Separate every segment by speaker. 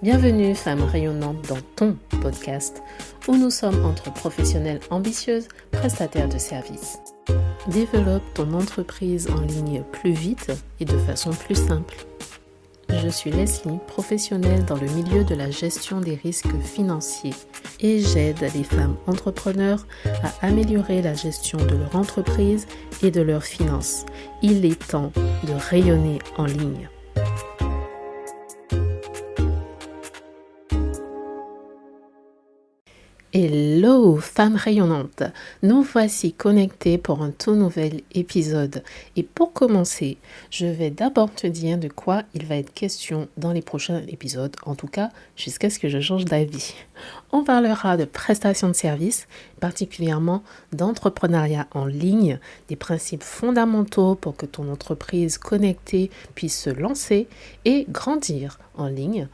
Speaker 1: Bienvenue Femme rayonnante dans ton podcast où nous sommes entre professionnelles ambitieuses, prestataires de services. Développe ton entreprise en ligne plus vite et de façon plus simple. Je suis Leslie, professionnelle dans le milieu de la gestion des risques financiers et j'aide les femmes entrepreneurs à améliorer la gestion de leur entreprise et de leurs finances. Il est temps de rayonner en ligne. Hello, femme rayonnante! Nous voici connectés pour un tout nouvel épisode. Et pour commencer, je vais d'abord te dire de quoi il va être question dans les prochains épisodes, en tout cas jusqu'à ce que je change d'avis. On parlera de prestations de services, particulièrement d'entrepreneuriat en ligne, des principes fondamentaux pour que ton entreprise connectée puisse se lancer et grandir en ligne.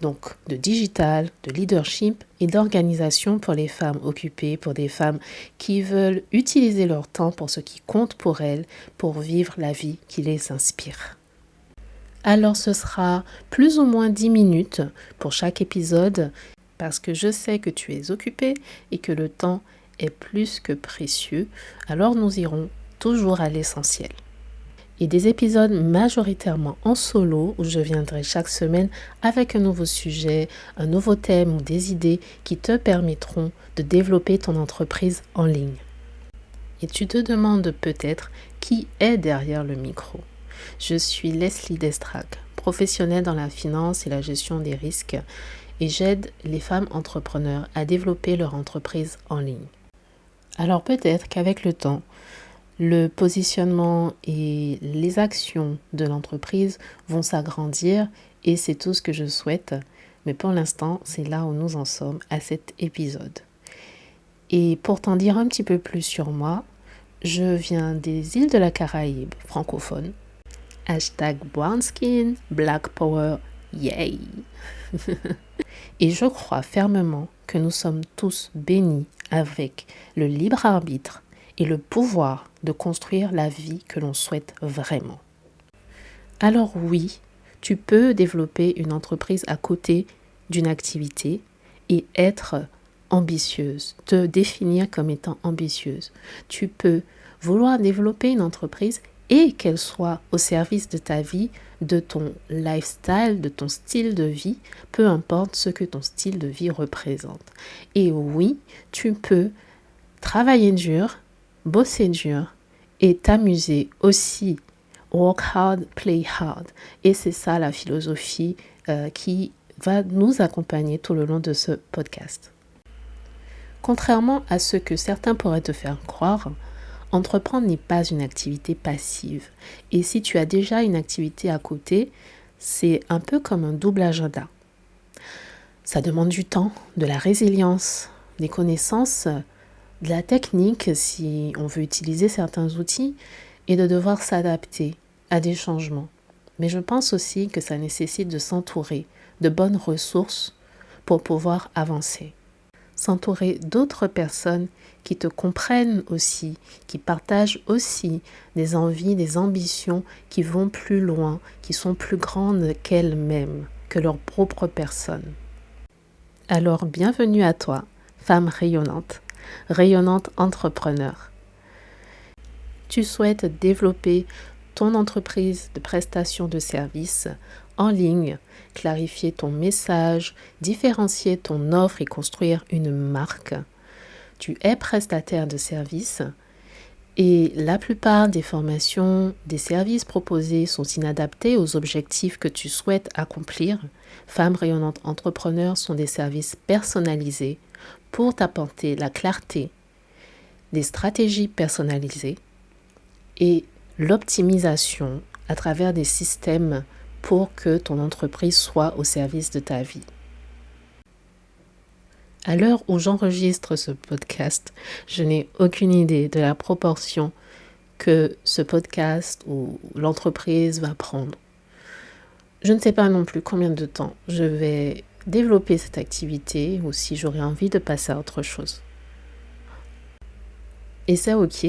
Speaker 1: Donc de digital, de leadership et d'organisation pour les femmes occupées, pour des femmes qui veulent utiliser leur temps pour ce qui compte pour elles, pour vivre la vie qui les inspire. Alors ce sera plus ou moins 10 minutes pour chaque épisode parce que je sais que tu es occupée et que le temps est plus que précieux. Alors nous irons toujours à l'essentiel. Et des épisodes majoritairement en solo où je viendrai chaque semaine avec un nouveau sujet, un nouveau thème ou des idées qui te permettront de développer ton entreprise en ligne. Et tu te demandes peut-être qui est derrière le micro. Je suis Leslie Destrac, professionnelle dans la finance et la gestion des risques et j'aide les femmes entrepreneurs à développer leur entreprise en ligne. Alors peut-être qu'avec le temps, le positionnement et les actions de l'entreprise vont s'agrandir et c'est tout ce que je souhaite. Mais pour l'instant, c'est là où nous en sommes à cet épisode. Et pour t'en dire un petit peu plus sur moi, je viens des îles de la Caraïbe francophones. #BrownSkin, Black Power, yay! Et je crois fermement que nous sommes tous bénis avec le libre arbitre et le pouvoir de construire la vie que l'on souhaite vraiment. Alors oui, tu peux développer une entreprise à côté d'une activité et être ambitieuse, te définir comme étant ambitieuse. Tu peux vouloir développer une entreprise et qu'elle soit au service de ta vie, de ton lifestyle, de ton style de vie, peu importe ce que ton style de vie représente. Et oui, tu peux travailler dur, bosser dur et t'amuser aussi. Work hard, play hard. Et c'est ça la philosophie qui va nous accompagner tout le long de ce podcast. Contrairement à ce que certains pourraient te faire croire, entreprendre n'est pas une activité passive. Et si tu as déjà une activité à côté, c'est un peu comme un double agenda. Ça demande du temps, de la résilience, des connaissances, de la technique si on veut utiliser certains outils et de devoir s'adapter à des changements. Mais je pense aussi que ça nécessite de s'entourer de bonnes ressources pour pouvoir avancer. S'entourer d'autres personnes qui te comprennent aussi, qui partagent aussi des envies, des ambitions qui vont plus loin, qui sont plus grandes qu'elles-mêmes, que leur propre personne. Alors bienvenue à toi, femme rayonnante entrepreneur. Tu souhaites développer ton entreprise de prestation de services en ligne, clarifier ton message, différencier ton offre et construire une marque. Tu es prestataire de services et la plupart des formations, des services proposés sont inadaptés aux objectifs que tu souhaites accomplir. Femmes rayonnantes entrepreneurs sont des services personnalisés pour t'apporter la clarté, des stratégies personnalisées et l'optimisation à travers des systèmes pour que ton entreprise soit au service de ta vie. À l'heure où j'enregistre ce podcast, je n'ai aucune idée de la proportion que ce podcast ou l'entreprise va prendre. Je ne sais pas non plus combien de temps je vais développer cette activité ou si j'aurai envie de passer à autre chose. Et c'est ok,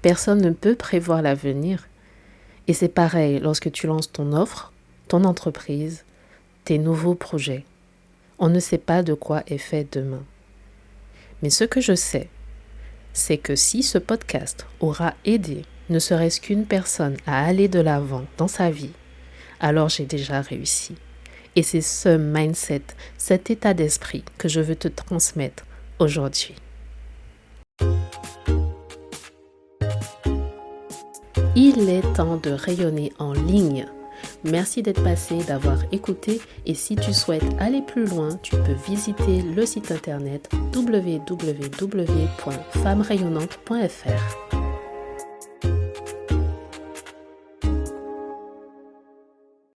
Speaker 1: personne ne peut prévoir l'avenir. Et c'est pareil lorsque tu lances ton offre, ton entreprise, tes nouveaux projets. On ne sait pas de quoi est fait demain. Mais ce que je sais, c'est que si ce podcast aura aidé ne serait-ce qu'une personne à aller de l'avant dans sa vie, alors j'ai déjà réussi. Et c'est ce mindset, cet état d'esprit que je veux te transmettre aujourd'hui. Il est temps de rayonner en ligne. Merci d'être passé, d'avoir écouté et si tu souhaites aller plus loin, tu peux visiter le site internet www.femmerayonnantes.fr.